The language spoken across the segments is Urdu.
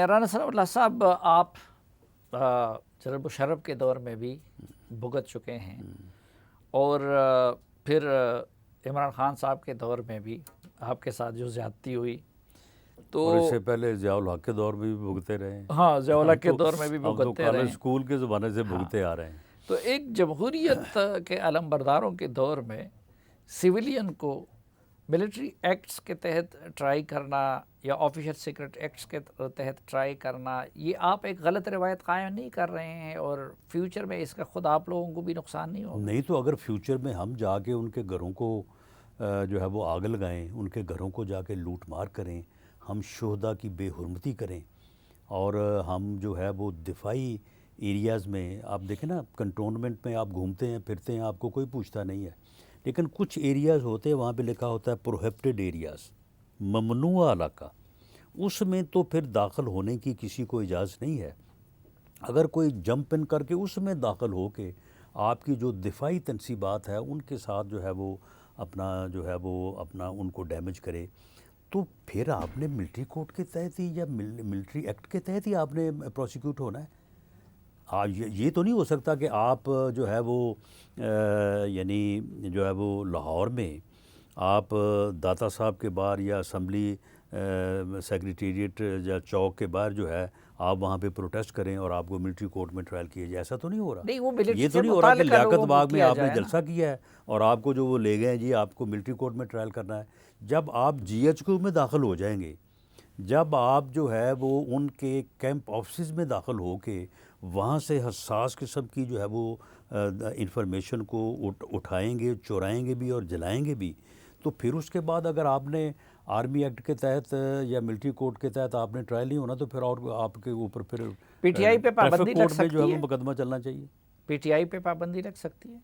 رانا ثناء اللہ صاحب، آپ جنرل مشرف کے دور میں بھی بھگت چکے ہیں اور پھر عمران خان صاحب کے دور میں بھی آپ کے ساتھ جو زیادتی ہوئی تو، اور اس سے پہلے ضیاء الحق کے دور میں بھی بھگتے رہے ہیں. ہاں ضیاء الحق کے دور میں بھی ہم تو بھگتتے رہے کالج ہیں. اسکول کے زمانے سے بھگتے آ رہے ہیں. تو ایک جمہوریت کے علم برداروں کے دور میں سویلین کو ملٹری ایکٹس کے تحت ٹرائی کرنا یا آفیشل سیکرٹ ایکٹس کے تحت ٹرائی کرنا، یہ آپ ایک غلط روایت قائم نہیں کر رہے ہیں اور فیوچر میں اس کا خود آپ لوگوں کو بھی نقصان نہیں ہوگا؟ نہیں تو اگر فیوچر میں ہم جا کے ان کے گھروں کو جو ہے وہ آگ لگائیں، ان کے گھروں کو جا کے لوٹ مار کریں، ہم شہداء کی بے حرمتی کریں، اور ہم جو ہے وہ دفاعی ایریاز میں، آپ دیکھیں نا کنٹونمنٹ میں آپ گھومتے ہیں پھرتے ہیں، آپ کو کوئی پوچھتا نہیں ہے، لیکن کچھ ایریاز ہوتے ہیں وہاں پہ لکھا ہوتا ہے پروہیبٹڈ ایریاز، ممنوع علاقہ، اس میں تو پھر داخل ہونے کی کسی کو اجازت نہیں ہے. اگر کوئی جمپ ان کر کے اس میں داخل ہو کے آپ کی جو دفاعی تنصیبات ہے ان کے ساتھ جو ہے وہ اپنا ان کو ڈیمیج کرے، تو پھر آپ نے ملٹری کورٹ کے تحت ہی یا ملٹری ایکٹ کے تحت ہی آپ نے پروسیکیوٹ ہونا ہے. یہ تو نہیں ہو سکتا کہ آپ جو ہے وہ یعنی جو ہے وہ لاہور میں آپ داتا صاحب کے باہر یا اسمبلی سیکریٹریٹ یا چوک کے باہر جو ہے آپ وہاں پہ پروٹیسٹ کریں اور آپ کو ملٹری کورٹ میں ٹرائل کیا جائے. ایسا تو نہیں ہو رہا. نہیں، وہ ملٹری یہ تو نہیں ہو رہا کہ لیاقت باغ میں آپ نے جلسہ کیا ہے اور آپ کو جو وہ لے گئے ہیں جی آپ کو ملٹری کورٹ میں ٹرائل کرنا ہے. جب آپ جی ایچ کیو میں داخل ہو جائیں گے، جب آپ جو ہے وہ ان کے کیمپ آفسز میں داخل ہو کے وہاں سے حساس قسم کی جو ہے وہ انفارمیشن کو اٹھائیں گے، چورائیں گے بھی اور جلائیں گے بھی، تو پھر اس کے بعد اگر آپ نے آرمی ایکٹ کے تحت یا ملٹری کورٹ کے تحت آپ نے ٹرائل نہیں ہونا، تو پھر اور آپ کے اوپر پھر پی ٹی آئی پہ پابندی ٹریفک لگ کورٹ میں جو ہے سکتی وہ ہے؟ مقدمہ چلنا چاہیے. پی ٹی آئی پہ پابندی لگ سکتی ہے؟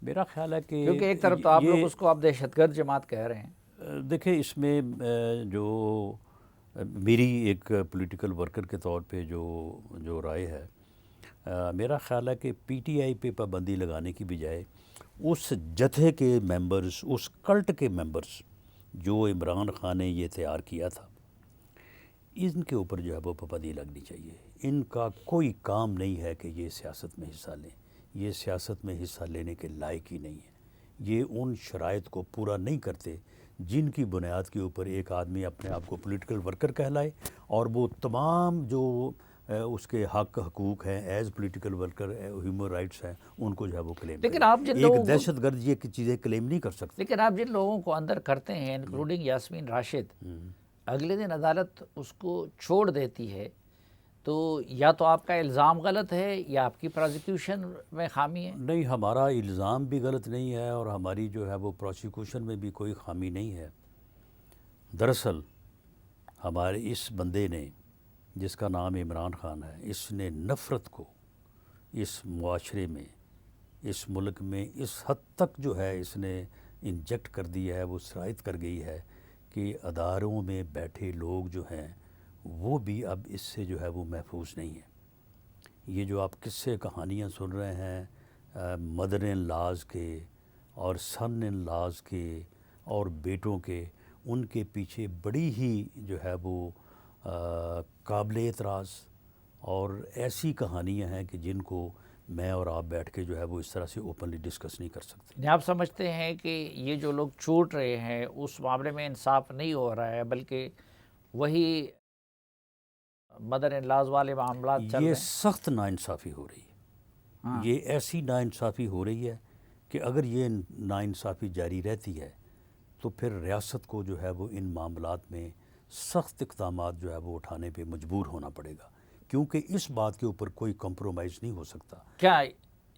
میرا خیال ہے کہ کیونکہ ایک طرف تو آپ لوگ یہ اس کو آپ دہشت گرد جماعت کہہ رہے ہیں. دیکھیں اس میں جو میری ایک پولیٹیکل ورکر کے طور پہ جو رائے ہے، میرا خیال ہے کہ پی ٹی آئی پہ پابندی لگانے کی بجائے اس جتھے کے ممبرز، اس کلٹ کے ممبرز جو عمران خان نے یہ تیار کیا تھا، ان کے اوپر جو ہے وہ پابندی لگنی چاہیے. ان کا کوئی کام نہیں ہے کہ یہ سیاست میں حصہ لیں، یہ سیاست میں حصہ لینے کے لائق ہی نہیں ہے. یہ ان شرائط کو پورا نہیں کرتے جن کی بنیاد کے اوپر ایک آدمی اپنے آپ کو پولیٹیکل ورکر کہلائے اور وہ تمام جو اس کے حق حقوق ہیں as political worker, human rights ہیں، ان کو جو ہے وہ کلیم کرے. لیکن آپ جن لوگوں ایک کو دہشت گرد یہ چیزیں کلیم نہیں کر سکتے. لیکن آپ جن لوگوں کو اندر کرتے ہیں انکلوڈنگ یاسمین راشد، اگلے دن عدالت اس کو چھوڑ دیتی ہے، تو یا تو آپ کا الزام غلط ہے یا آپ کی پروزیکیوشن میں خامی ہے. نہیں، ہمارا الزام بھی غلط نہیں ہے اور ہماری جو ہے وہ پروسیکیوشن میں بھی کوئی خامی نہیں ہے. دراصل ہمارے اس بندے نے، جس کا نام عمران خان ہے، اس نے نفرت کو اس معاشرے میں، اس ملک میں اس حد تک جو ہے اس نے انجیکٹ کر دیا ہے، وہ سرایت کر گئی ہے کہ اداروں میں بیٹھے لوگ جو ہیں وہ بھی اب اس سے جو ہے وہ محفوظ نہیں ہیں. یہ جو آپ قصے کہانیاں سن رہے ہیں مدر ان لاز کے اور سن ان لاز کے اور بیٹوں کے، ان کے پیچھے بڑی ہی جو ہے وہ قابل اعتراض اور ایسی کہانیاں ہیں کہ جن کو میں اور آپ بیٹھ کے جو ہے وہ اس طرح سے اوپنلی ڈسکس نہیں کر سکتے. یعنی آپ سمجھتے ہیں کہ یہ جو لوگ چھوٹ رہے ہیں اس معاملے میں انصاف نہیں ہو رہا ہے، بلکہ وہی مدر ان لاز والے معاملات چل رہے یہ ہیں؟ سخت ناانصافی ہو رہی ہے. یہ ایسی ناانصافی ہو رہی ہے کہ اگر یہ ناانصافی جاری رہتی ہے تو پھر ریاست کو جو ہے وہ ان معاملات میں سخت اقدامات جو ہے وہ اٹھانے پہ مجبور ہونا پڑے گا، کیونکہ اس بات کے اوپر کوئی کمپرومائز نہیں ہو سکتا. کیا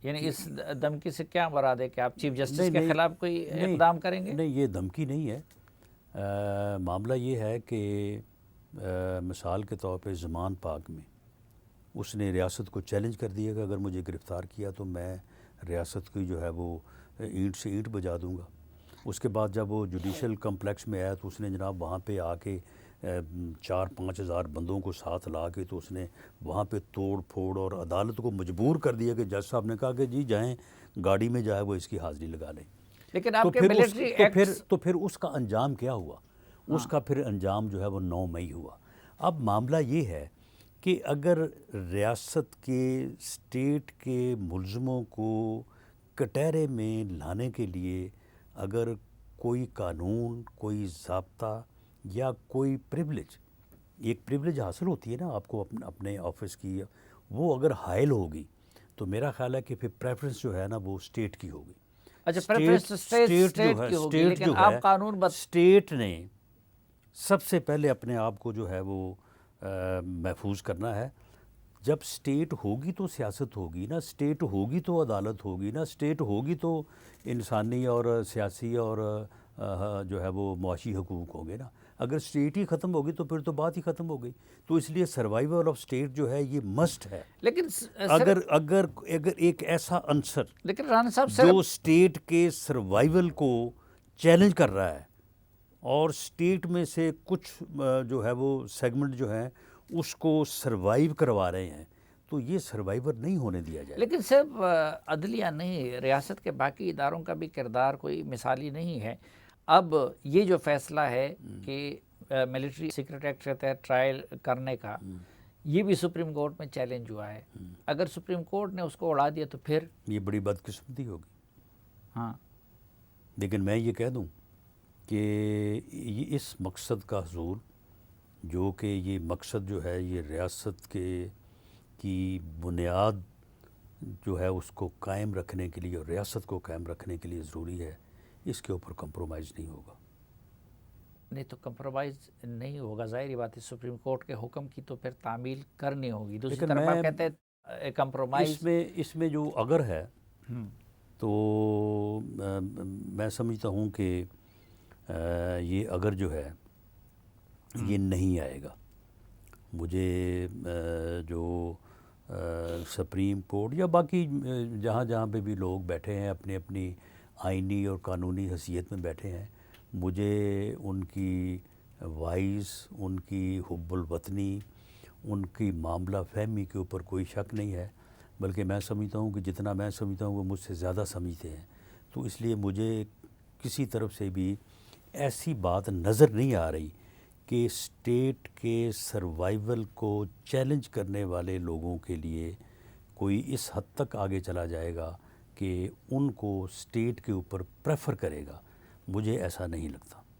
یعنی اس دھمکی سے کیا مراد ہے کہ آپ چیف جسٹس کے خلاف کوئی اقدام کریں گے؟ نہیں، یہ دھمکی نہیں ہے. معاملہ یہ ہے کہ مثال کے طور پہ زمان پاک میں اس نے ریاست کو چیلنج کر دیا کہ اگر مجھے گرفتار کیا تو میں ریاست کی جو ہے وہ اینٹ سے اینٹ بجا دوں گا. اس کے بعد جب وہ جوڈیشل کمپلیکس میں آیا تو اس نے جناب وہاں پہ آ کے 4-5 ہزار بندوں کو ساتھ لا کے تو اس نے وہاں پہ توڑ پھوڑ اور عدالت کو مجبور کر دیا کہ جج صاحب نے کہا کہ جی جائیں گاڑی میں جائے وہ اس کی حاضری لگا لیں. لیکن آپ کے ملٹری تو پھر اس کا انجام کیا ہوا؟ اس کا پھر انجام جو ہے وہ 9 مئی ہوا. اب معاملہ یہ ہے کہ اگر ریاست کے اسٹیٹ کے ملزموں کو کٹہرے میں لانے کے لیے اگر کوئی قانون، کوئی ضابطہ یا کوئی پریولیج، ایک پریولیج حاصل ہوتی ہے نا آپ کو اپنے آفس کی، وہ اگر حائل ہوگی تو میرا خیال ہے کہ پھر پریفرنس جو ہے نا وہ اسٹیٹ کی ہوگی۔ اچھا، preference تو state کی ہوگی، لیکن آپ قانون اسٹیٹ نے سب سے پہلے اپنے آپ کو جو ہے وہ محفوظ کرنا ہے۔ جب اسٹیٹ ہوگی تو سیاست ہوگی نا، اسٹیٹ ہوگی تو عدالت ہوگی نا، اسٹیٹ ہوگی تو انسانی اور سیاسی اور جو ہے وہ معاشی حقوق ہوں گے نا۔ اگر اسٹیٹ ہی ختم ہوگی تو پھر تو بات ہی ختم ہو گئی۔ تو اس لیے سروائیول آف اسٹیٹ جو ہے یہ مسٹ ہے۔ لیکن اگر ایک ایسا عنصر لیکن رانا صاحب جو اسٹیٹ کے سروائیول کو چیلنج کر رہا ہے اور اسٹیٹ میں سے کچھ جو ہے وہ سیگمنٹ جو ہیں اس کو سروائیو کروا رہے ہیں، تو یہ سروائیور نہیں ہونے دیا جائے۔ لیکن صرف عدلیہ نہیں، ریاست کے باقی اداروں کا بھی کردار کوئی مثالی نہیں ہے۔ اب یہ جو فیصلہ ہے کہ ملٹری سیکرٹ ایکٹ کے تحت ٹرائل کرنے کا، یہ بھی سپریم کورٹ میں چیلنج ہوا ہے۔ اگر سپریم کورٹ نے اس کو اڑا دیا تو پھر یہ بڑی بدقسمتی ہوگی۔ ہاں، لیکن میں یہ کہہ دوں کہ یہ اس مقصد کا حصول، جو کہ یہ مقصد جو ہے یہ ریاست کی بنیاد جو ہے اس کو قائم رکھنے کے لیے اور ریاست کو قائم رکھنے کے لیے ضروری ہے، اس کے اوپر کمپرومائز نہیں ہوگا۔ نہیں تو کمپرومائز نہیں ہوگا، ظاہری بات ہے، سپریم کورٹ کے حکم کی تو پھر تعمیل کرنی ہوگی۔ دوسری طرف آپ کہتے ہیں کمپرومائز اس میں جو اگر ہے تو میں سمجھتا ہوں کہ یہ اگر جو ہے یہ نہیں آئے گا۔ مجھے جو سپریم کورٹ یا باقی جہاں جہاں پہ بھی لوگ بیٹھے ہیں اپنی اپنی آئینی اور قانونی حیثیت میں بیٹھے ہیں، مجھے ان کی وائز، ان کی حب الوطنی، ان کی معاملہ فہمی کے اوپر کوئی شک نہیں ہے، بلکہ میں سمجھتا ہوں کہ جتنا میں سمجھتا ہوں وہ مجھ سے زیادہ سمجھتے ہیں۔ تو اس لیے مجھے کسی طرف سے بھی ایسی بات نظر نہیں آ رہی کہ اسٹیٹ کے سروائیول کو چیلنج کرنے والے لوگوں کے لیے کوئی اس حد تک آگے چلا جائے گا کہ ان کو اسٹیٹ کے اوپر پریفر کرے گا۔ مجھے ایسا نہیں لگتا۔